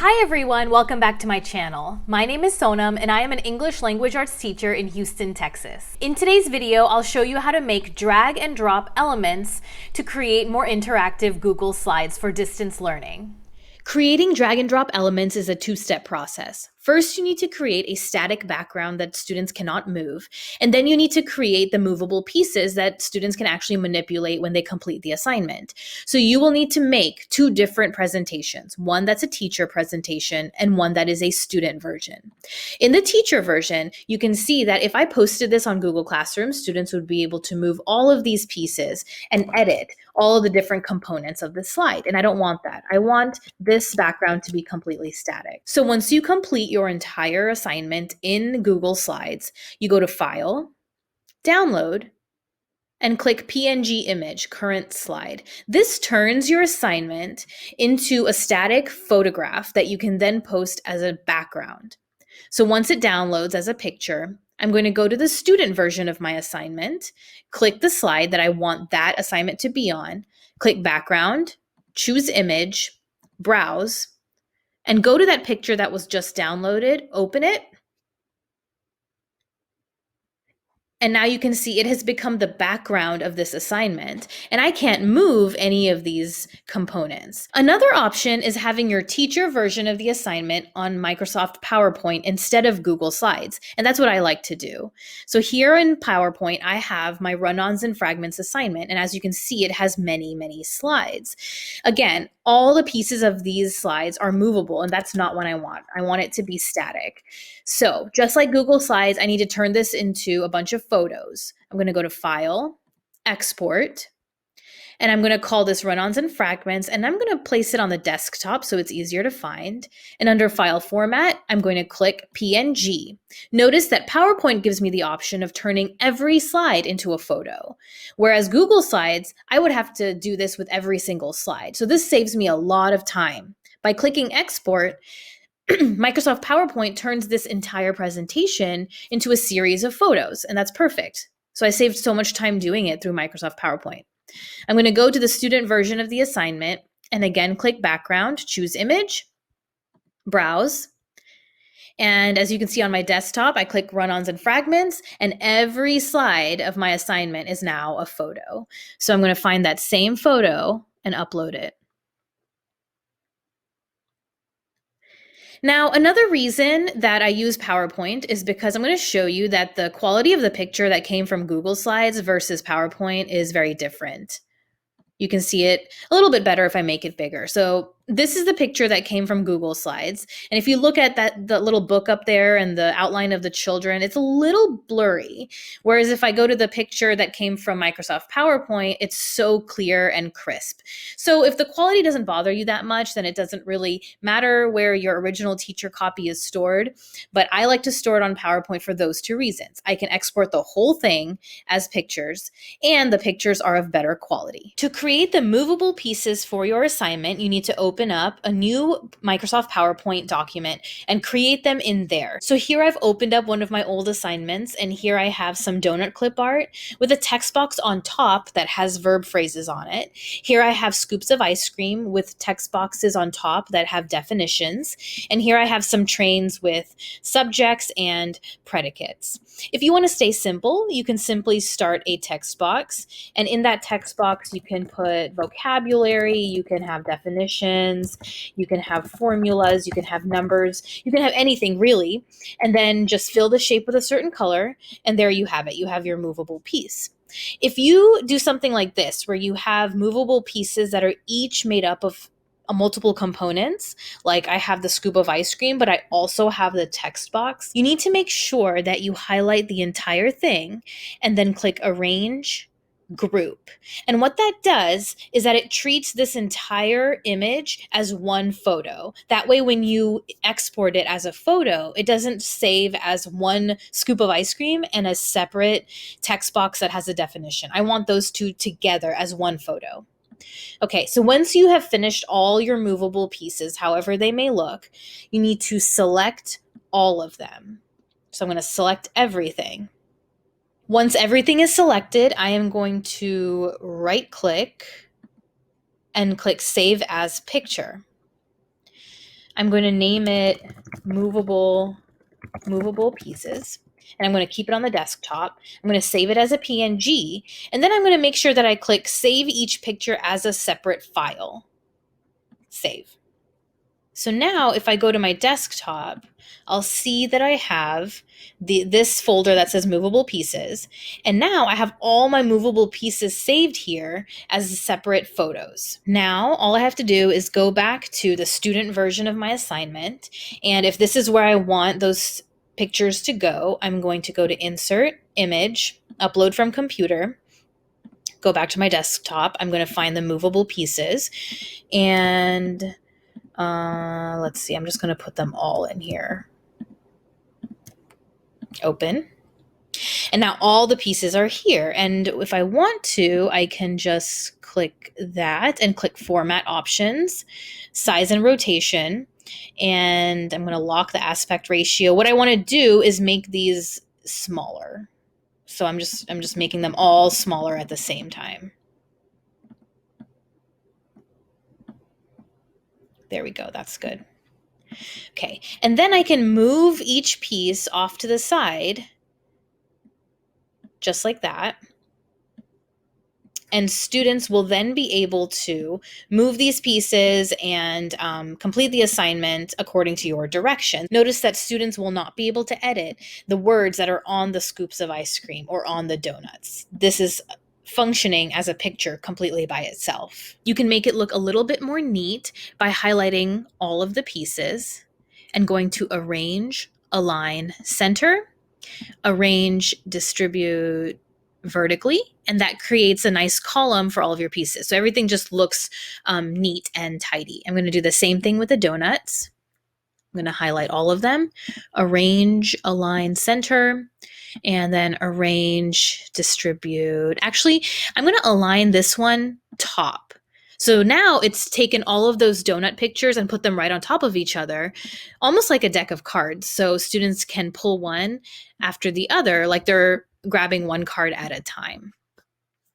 Hi everyone, welcome back to my channel. My name is Sonam and I am an English language arts teacher in Houston, Texas. In today's video, I'll show you how to make drag and drop elements to create more interactive Google Slides for distance learning. Creating drag and drop elements is a two-step process. First, you need to create a static background that students cannot move, and then you need to create the movable pieces that students can actually manipulate when they complete the assignment. So you will need to make two different presentations, one that's a teacher presentation and one that is a student version. In the teacher version, you can see that if I posted this on Google Classroom, students would be able to move all of these pieces and edit all of the different components of the slide. And I don't want that. I want this background to be completely static. So once you complete your entire assignment in Google Slides, you go to File, Download, and click PNG image, current slide. This turns your assignment into a static photograph that you can then post as a background. So once it downloads as a picture, I'm going to go to the student version of my assignment, click the slide that I want that assignment to be on, click background, choose image, browse, and go to that picture that was just downloaded, open it. And now you can see it has become the background of this assignment, and I can't move any of these components. Another option is having your teacher version of the assignment on Microsoft PowerPoint instead of Google Slides, and that's what I like to do. So here in PowerPoint, I have my run-ons and fragments assignment, and as you can see, it has many, many slides. Again, all the pieces of these slides are movable, and that's not what I want. I want it to be static. So just like Google Slides, I need to turn this into a bunch of photos. I'm going to go to File, Export, and I'm going to call this Run-ons and Fragments, and I'm going to place it on the desktop so it's easier to find. And under File Format, I'm going to click PNG. Notice that PowerPoint gives me the option of turning every slide into a photo, whereas Google Slides, I would have to do this with every single slide. So this saves me a lot of time. By clicking Export, Microsoft PowerPoint turns this entire presentation into a series of photos, and that's perfect. So I saved so much time doing it through Microsoft PowerPoint. I'm going to go to the student version of the assignment and again click background, choose image, browse. And as you can see on my desktop, I click run-ons and fragments, and every slide of my assignment is now a photo. So I'm going to find that same photo and upload it. Now, another reason that I use PowerPoint is because I'm going to show you that the quality of the picture that came from Google Slides versus PowerPoint is very different. You can see it a little bit better if I make it bigger. So this is the picture that came from Google Slides. And if you look at the little book up there and the outline of the children, it's a little blurry. Whereas if I go to the picture that came from Microsoft PowerPoint, it's so clear and crisp. So if the quality doesn't bother you that much, then it doesn't really matter where your original teacher copy is stored. But I like to store it on PowerPoint for those two reasons. I can export the whole thing as pictures, and the pictures are of better quality. To create the movable pieces for your assignment, you need to open up a new Microsoft PowerPoint document and create them in there. So here I've opened up one of my old assignments, and here I have some donut clip art with a text box on top that has verb phrases on it. Here I have scoops of ice cream with text boxes on top that have definitions. And here I have some trains with subjects and predicates. If you want to stay simple, you can simply start a text box, and in that text box you can put vocabulary, you can have definitions, you can have formulas, you can have numbers, you can have anything really, and then just fill the shape with a certain color, and there you have it. You have your movable piece. If you do something like this, where you have movable pieces that are each made up of multiple components, like I have the scoop of ice cream, but I also have the text box, you need to make sure that you highlight the entire thing and then click Arrange, Group. And what that does is that it treats this entire image as one photo. That way, when you export it as a photo, it doesn't save as one scoop of ice cream and a separate text box that has a definition. I want those two together as one photo. Okay, so once you have finished all your movable pieces, however they may look, you need to select all of them. So I'm going to select everything. Once everything is selected, I am going to right-click and click Save as Picture. I'm going to name it movable pieces. And I'm going to keep it on the desktop. I'm going to save it as a PNG. And then I'm going to make sure that I click Save Each Picture as a Separate File. Save. So now if I go to my desktop, I'll see that I have this folder that says movable pieces. And now I have all my movable pieces saved here as separate photos. Now all I have to do is go back to the student version of my assignment. And if this is where I want those pictures to go, I'm going to go to Insert, Image, Upload from Computer, go back to my desktop. I'm going to find the movable pieces, and let's see, I'm just going to put them all in here. Open. And now all the pieces are here. And if I want to, I can just click that and click Format Options, Size and Rotation. And I'm going to lock the aspect ratio. What I want to do is make these smaller. So I'm just making them all smaller at the same time. There we go. That's good. Okay. And then I can move each piece off to the side, just like that. And students will then be able to move these pieces and complete the assignment according to your direction. Notice that students will not be able to edit the words that are on the scoops of ice cream or on the donuts. This is functioning as a picture completely by itself. You can make it look a little bit more neat by highlighting all of the pieces and going to Arrange, Align, Center, Arrange, Distribute vertically, and that creates a nice column for all of your pieces. So everything just looks neat and tidy. I'm going to do the same thing with the donuts. I'm going to highlight all of them, Arrange, Align, Center, and then Arrange, Distribute. Actually, I'm going to align this one top. So now it's taken all of those donut pictures and put them right on top of each other, almost like a deck of cards. So students can pull one after the other, like they're grabbing one card at a time.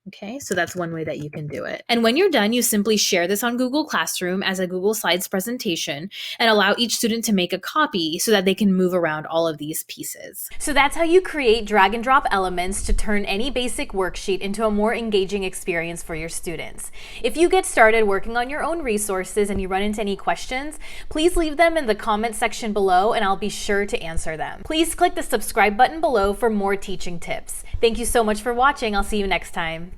Okay, so that's one way that you can do it. And when you're done, you simply share this on Google Classroom as a Google Slides presentation and allow each student to make a copy so that they can move around all of these pieces. So that's how you create drag and drop elements to turn any basic worksheet into a more engaging experience for your students. If you get started working on your own resources and you run into any questions, please leave them in the comment section below and I'll be sure to answer them. Please click the subscribe button below for more teaching tips. Thank you so much for watching. I'll see you next time.